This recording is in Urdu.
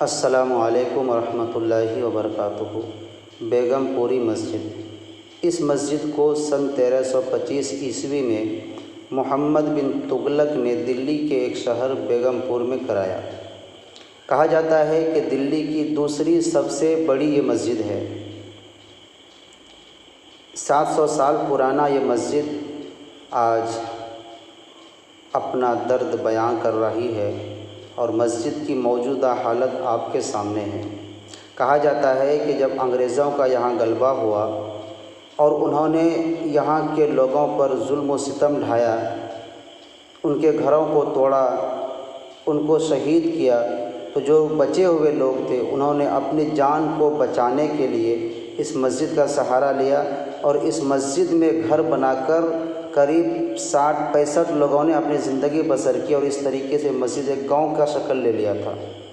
السلام علیکم ورحمۃ اللہ وبرکاتہ۔ بیگم پوری مسجد۔ اس مسجد کو سن 1325 عیسوی میں محمد بن تغلق نے دلی کے ایک شہر بیگم پور میں کرایا۔ کہا جاتا ہے کہ دلی کی دوسری سب سے بڑی یہ مسجد ہے۔ 700 سال پرانا یہ مسجد آج اپنا درد بیان کر رہی ہے اور مسجد کی موجودہ حالت آپ کے سامنے ہے۔ کہا جاتا ہے کہ جب انگریزوں کا یہاں غلبہ ہوا اور انہوں نے یہاں کے لوگوں پر ظلم و ستم ڈھایا، ان کے گھروں کو توڑا، ان کو شہید کیا، تو جو بچے ہوئے لوگ تھے انہوں نے اپنی جان کو بچانے کے لیے اس مسجد کا سہارا لیا اور اس مسجد میں گھر بنا کر قریب 60-65 لوگوں نے اپنی زندگی بسر کی اور اس طریقے سے مسجد ایک گاؤں کا شکل لے لیا تھا۔